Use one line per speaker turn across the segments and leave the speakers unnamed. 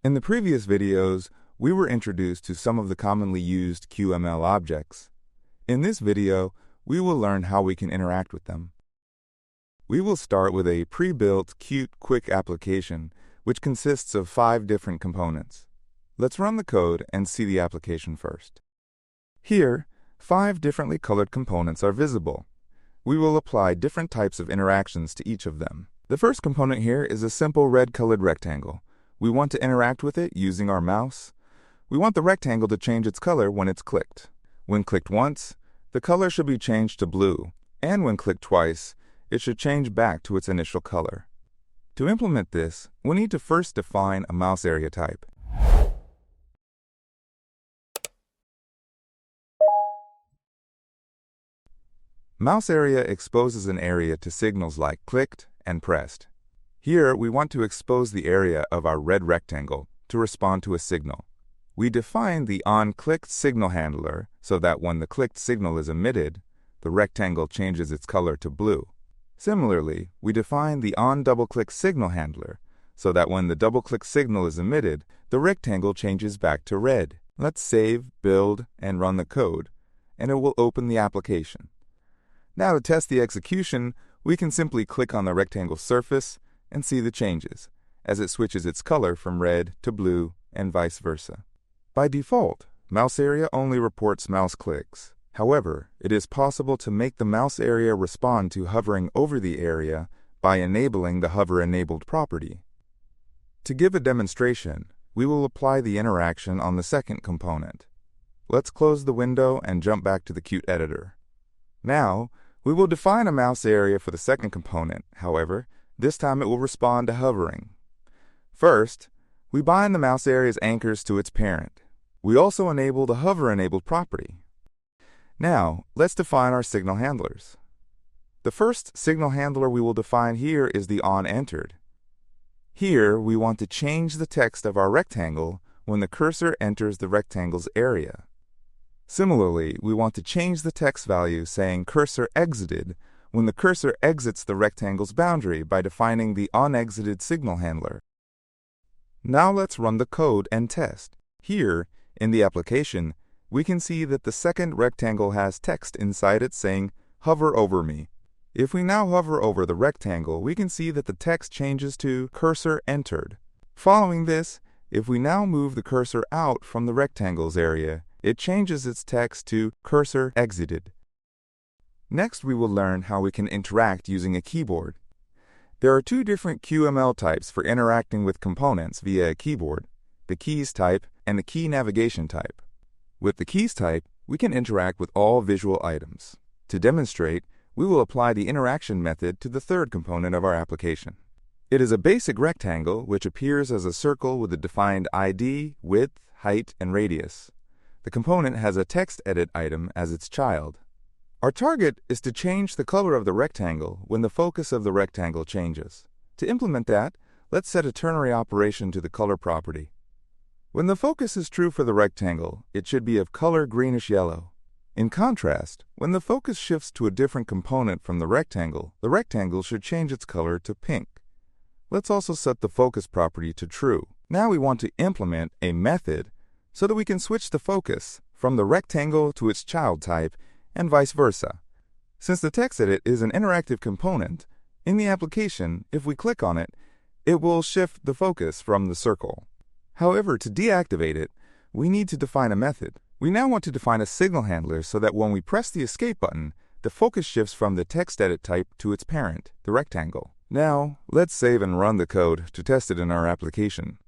In the previous videos, we were introduced to some of the commonly used QML objects. In this video, we will learn how we can interact with them. We will start with a pre-built Qt Quick application, which consists of 5 different components. Let's run the code and see the application first. Here, 5 differently colored components are visible. We will apply different types of interactions to each of them. The first component here is a simple red-colored rectangle. We want to interact with it using our mouse. We want the rectangle to change its color when it's clicked. When clicked once, the color should be changed to blue, and when clicked twice, it should change back to its initial color. To implement this, we need to first define a MouseArea type. MouseArea exposes an area to signals like clicked and pressed. Here, we want to expose the area of our red rectangle to respond to a signal. We define the onClicked signal handler so that when the clicked signal is emitted, the rectangle changes its color to blue. Similarly, we define the onDoubleClick signal handler so that when the double-click signal is emitted, the rectangle changes back to red. Let's save, build, and run the code, and it will open the application. Now to test the execution, we can simply click on the rectangle surface and see the changes, as it switches its color from red to blue and vice versa. By default, MouseArea only reports mouse clicks. However, it is possible to make the MouseArea respond to hovering over the area by enabling the hover-enabled property. To give a demonstration, we will apply the interaction on the second component. Let's close the window and jump back to the Qt editor. Now, we will define a MouseArea for the second component. However, this time it will respond to hovering. First, we bind the MouseArea's anchors to its parent. We also enable the hover-enabled property. Now, let's define our signal handlers. The first signal handler we will define here is the onEntered. Here, we want to change the text of our rectangle when the cursor enters the rectangle's area. Similarly, we want to change the text value saying cursor exited when the cursor exits the rectangle's boundary by defining the onExited signal handler. Now let's run the code and test. Here, in the application, we can see that the second rectangle has text inside it saying, "Hover over me." If we now hover over the rectangle, we can see that the text changes to cursor entered. Following this, if we now move the cursor out from the rectangle's area, it changes its text to cursor exited. Next, we will learn how we can interact using a keyboard. There are 2 different QML types for interacting with components via a keyboard, the keys type and the KeyNavigation type. With the keys type, we can interact with all visual items. To demonstrate, we will apply the interaction method to the third component of our application. It is a basic rectangle which appears as a circle with a defined ID, width, height, and radius. The component has a text edit item as its child. Our target is to change the color of the rectangle when the focus of the rectangle changes. To implement that, let's set a ternary operation to the color property. When the focus is true for the rectangle, it should be of color greenish-yellow. In contrast, when the focus shifts to a different component from the rectangle should change its color to pink. Let's also set the focus property to true. Now we want to implement a method so that we can switch the focus from the rectangle to its child type and vice versa. Since the text edit is an interactive component, in the application, if we click on it, it will shift the focus from the circle. However, to deactivate it, we need to define a method. We now want to define a signal handler so that when we press the escape button, the focus shifts from the text edit type to its parent, the rectangle. Now, let's save and run the code to test it in our application.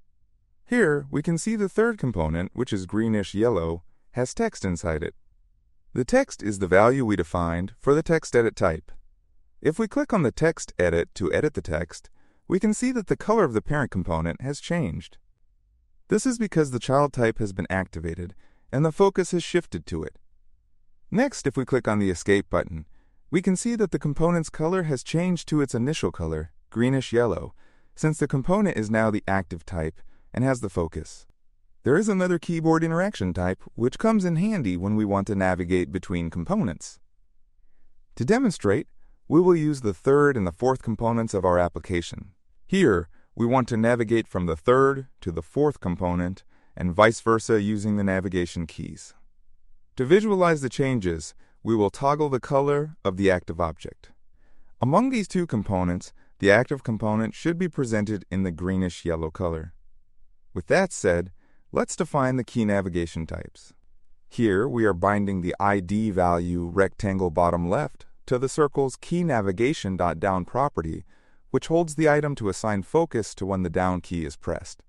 Here, we can see the third component, which is greenish-yellow, has text inside it. The text is the value we defined for the text edit type. If we click on the text edit to edit the text, we can see that the color of the parent component has changed. This is because the child type has been activated and the focus has shifted to it. Next, if we click on the escape button, we can see that the component's color has changed to its initial color, greenish-yellow, since the component is now the active type and has the focus. There is another keyboard interaction type which comes in handy when we want to navigate between components. To demonstrate, we will use the third and the fourth components of our application. Here, we want to navigate from the third to the fourth component and vice versa using the navigation keys. To visualize the changes, we will toggle the color of the active object. Among these two components, the active component should be presented in the greenish-yellow color. With that said, let's define the key navigation types. Here, we are binding the ID value rectangle bottom left to the circle's KeyNavigation.down property, which holds the item to assign focus to when the down key is pressed.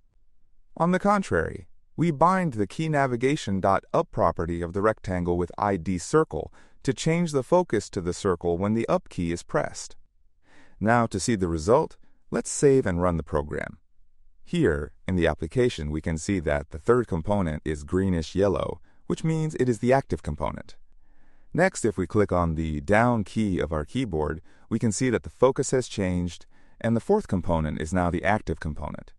On the contrary, we bind the KeyNavigation.up property of the rectangle with ID circle to change the focus to the circle when the up key is pressed. Now, to see the result, let's save and run the program. Here, in the application, we can see that the third component is greenish-yellow, which means it is the active component. Next, if we click on the down key of our keyboard, we can see that the focus has changed, and the fourth component is now the active component.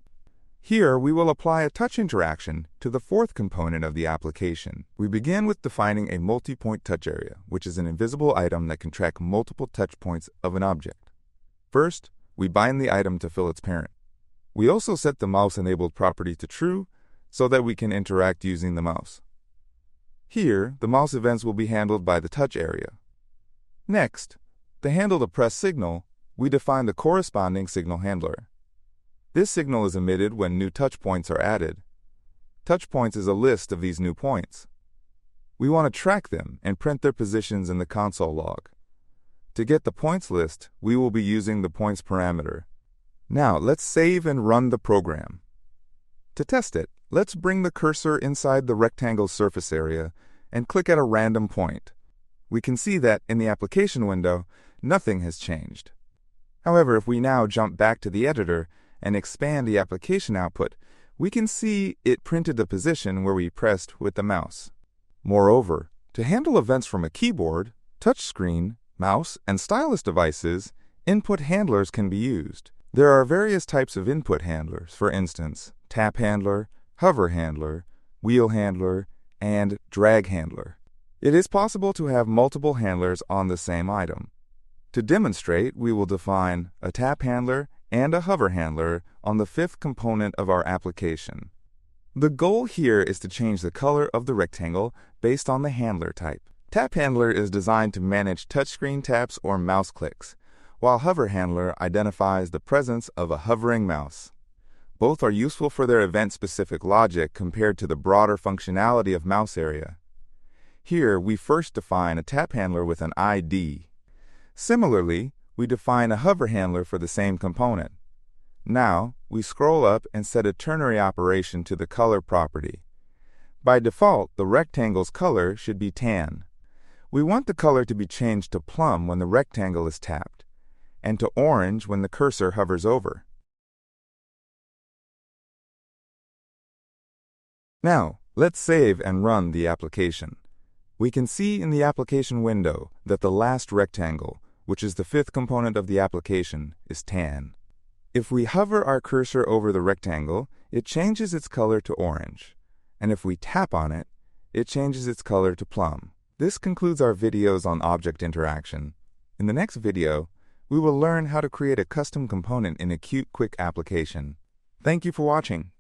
Here, we will apply a touch interaction to the fourth component of the application. We begin with defining a MultiPointTouchArea, which is an invisible item that can track multiple touch points of an object. First, we bind the item to fill its parent. We also set the mouse-enabled property to true so that we can interact using the mouse. Here, the mouse events will be handled by the touch area. Next, to handle the press signal, we define the corresponding signal handler. This signal is emitted when new touch points are added. Touch points is a list of these new points. We want to track them and print their positions in the console log. To get the points list, we will be using the points parameter. Now, let's save and run the program. To test it, let's bring the cursor inside the rectangle's surface area and click at a random point. We can see that in the application window, nothing has changed. However, if we now jump back to the editor and expand the application output, we can see it printed the position where we pressed with the mouse. Moreover, to handle events from a keyboard, touchscreen, mouse, and stylus devices, input handlers can be used. There are various types of input handlers, for instance, TapHandler, HoverHandler, wheel handler, and drag handler. It is possible to have multiple handlers on the same item. To demonstrate, we will define a TapHandler and a HoverHandler on the fifth component of our application. The goal here is to change the color of the rectangle based on the handler type. TapHandler is designed to manage touchscreen taps or mouse clicks, while HoverHandler identifies the presence of a hovering mouse. Both are useful for their event-specific logic compared to the broader functionality of MouseArea. Here, we first define a TapHandler with an ID. Similarly, we define a HoverHandler for the same component. Now, we scroll up and set a ternary operation to the color property. By default, the rectangle's color should be tan. We want the color to be changed to plum when the rectangle is tapped, and to orange when the cursor hovers over. Now, let's save and run the application. We can see in the application window that the last rectangle, which is the fifth component of the application, is tan. If we hover our cursor over the rectangle, it changes its color to orange, and if we tap on it, it changes its color to plum. This concludes our videos on object interaction. In the next video, we will learn how to create a custom component in a Qt Quick application. Thank you for watching.